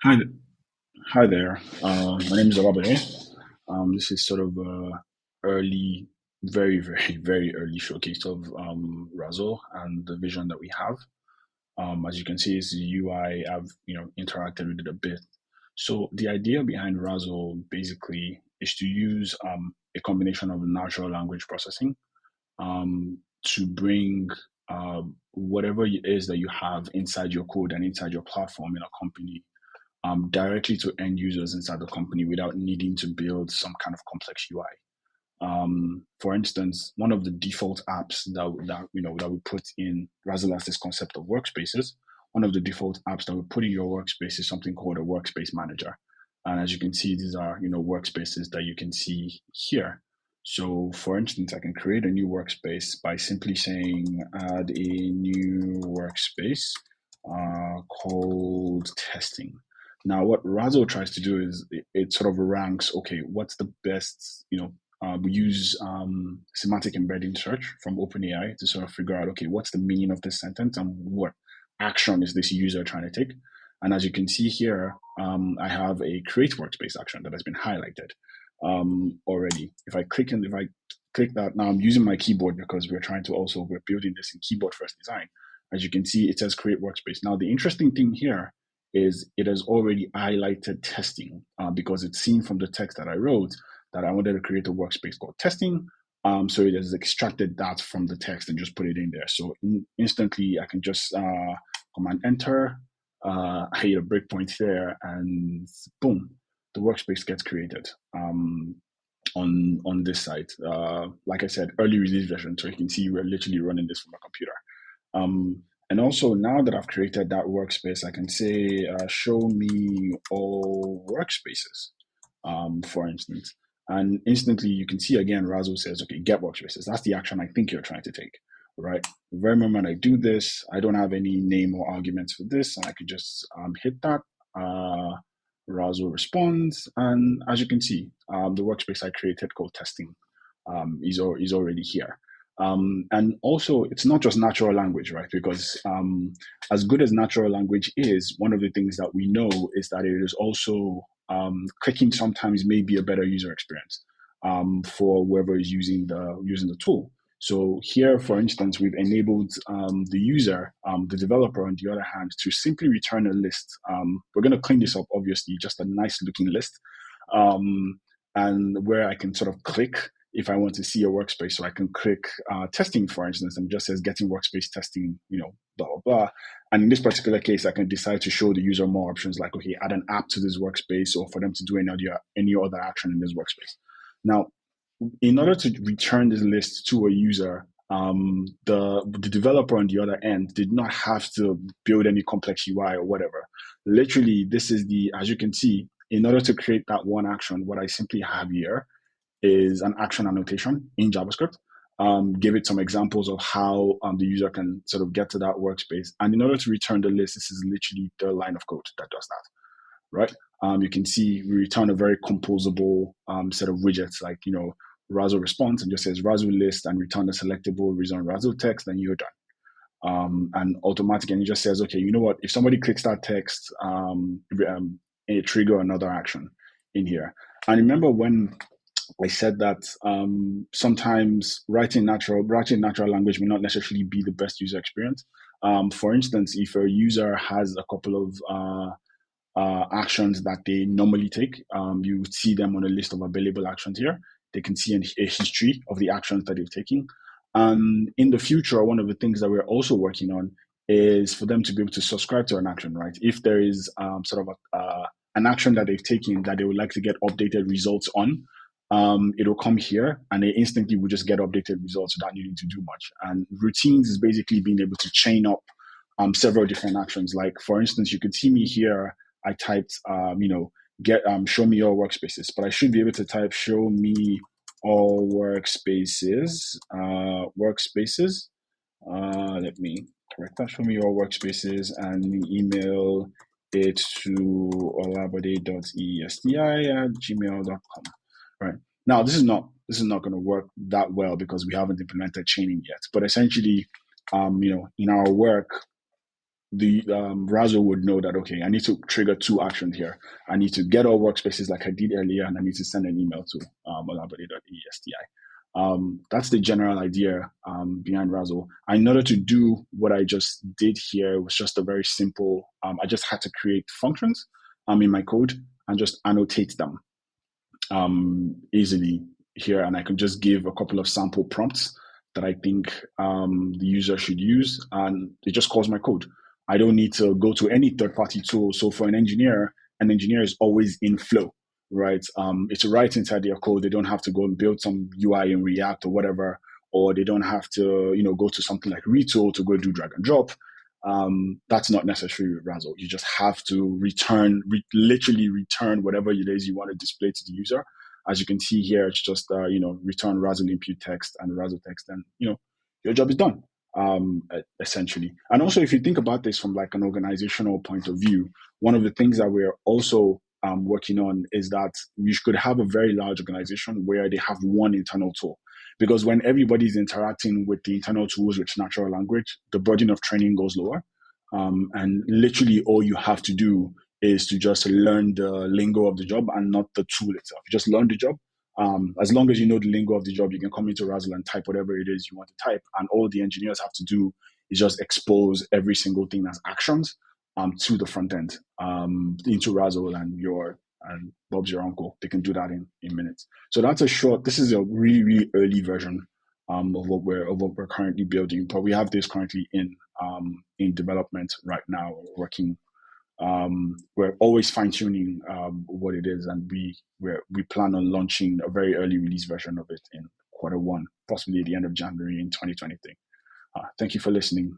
Hi, hi there. My name is Olabode. This is sort of early, very early showcase of Razzle and the vision that we have. As you can see, it's the UI. I've interacted with it a bit. So the idea behind Razzle basically is to use a combination of natural language processing to bring whatever it is that you have inside your code and inside your platform in a company directly to end users inside the company without needing to build some kind of complex UI. For instance, one of the default apps that we put in Razzle has this concept of workspaces. One of the default apps that we put in your workspace is something called a workspace manager. And as you can see, these are workspaces that you can see here. So for instance, I can create a new workspace by simply saying add a new workspace called testing. Now, what Razzle tries to do is it sort of ranks, okay, what's the best, we use semantic embedding search from OpenAI to sort of figure out, okay, what's the meaning of this sentence and what action is this user trying to take? And as you can see here, I have a create workspace action that has been highlighted already. If I click that, now I'm using my keyboard because we're building this in keyboard first design. As you can see, it says create workspace. Now, the interesting thing here is it has already highlighted testing because it's seen from the text that I wrote that I wanted to create a workspace called testing. So it has extracted that from the text and just put it in there. So instantly I can just command enter, I hit a breakpoint there, and boom, the workspace gets created on this site. Like I said, early release version, so you can see we're literally running this from a computer. And also now that I've created that workspace, I can say, show me all workspaces, for instance. And instantly you can see again, Razzle says, okay, get workspaces. That's the action I think you're trying to take, right? The very moment I do this, I don't have any name or arguments for this, and I could just hit that. Razzle responds, and as you can see, the workspace I created called testing is already here. And also, it's not just natural language, right? Because as good as natural language is, one of the things that we know is that it is also clicking sometimes may be a better user experience for whoever is using the tool. So here, for instance, we've enabled the user, the developer, on the other hand, to simply return a list. We're going to clean this up, obviously, just a nice looking list, and where I can sort of click if I want to see a workspace. So I can click testing, for instance, and it just says getting workspace testing, blah, blah, blah. And in this particular case, I can decide to show the user more options like, okay, add an app to this workspace or for them to do any other action in this workspace. Now, in order to return this list to a user, the developer on the other end did not have to build any complex UI or whatever. Literally, this is as you can see, in order to create that one action, what I simply have here is an action annotation in JavaScript. Give it some examples of how the user can sort of get to that workspace. And in order to return the list, this is literally the line of code that does that, right? You can see we return a very composable set of widgets like, Razzle response and just says Razzle list and return the selectable reason Razzle text, then you're done. And automatic, and it just says, okay, you know what? If somebody clicks that text, it trigger another action in here. And remember when I said that sometimes writing natural language may not necessarily be the best user experience. For instance, if a user has a couple of actions that they normally take, you would see them on a list of available actions here. They can see a history of the actions that they've taken. And in the future, one of the things that we're also working on is for them to be able to subscribe to an action, right? If there is sort of an action that they've taken that they would like to get updated results on, it'll come here and they instantly will just get updated results without needing to do much. And routines is basically being able to chain up several different actions. Like for instance, you could see me here. I typed, get show me all workspaces, but I should be able to type show me all workspaces. Let me correct that. Show me all workspaces and email it to olabode.esti@gmail.com. Right. Now, this is not going to work that well because we haven't implemented chaining yet. But essentially, in our work, the Razzle would know that, okay, I need to trigger two actions here. I need to get all workspaces like I did earlier, and I need to send an email to olabode.esti. That's the general idea behind Razzle. In order to do what I just did here, it was just a very simple, I just had to create functions in my code and just annotate them easily here, and I can just give a couple of sample prompts that I think the user should use, and it just calls my code. I don't need to go to any third-party tool. So for an engineer is always in flow, right? It's right inside their code. They don't have to go and build some UI in React or whatever, or they don't have to, go to something like Retool to go do drag and drop. That's not necessary with Razzle. You just have to literally return whatever it is you want to display to the user. As you can see here, it's just, return Razzle input text and Razzle text, and, your job is done, essentially. And also, if you think about this from like an organizational point of view, one of the things that we're also working on is that we could have a very large organization where they have one internal tool. Because when everybody's interacting with the internal tools with natural language, the burden of training goes lower. And literally all you have to do is to just learn the lingo of the job and not the tool itself. You just learn the job. As long as you know the lingo of the job, you can come into Razzle and type whatever it is you want to type. And all the engineers have to do is just expose every single thing as actions to the front end into Razzle, and Bob's your uncle. They can do that in minutes. So this is a really, really early version of what we're currently building, but we have this currently in development right now. We're always fine tuning what it is, and we plan on launching a very early release version of it in Q1, possibly at the end of January in 2023. Thank you for listening.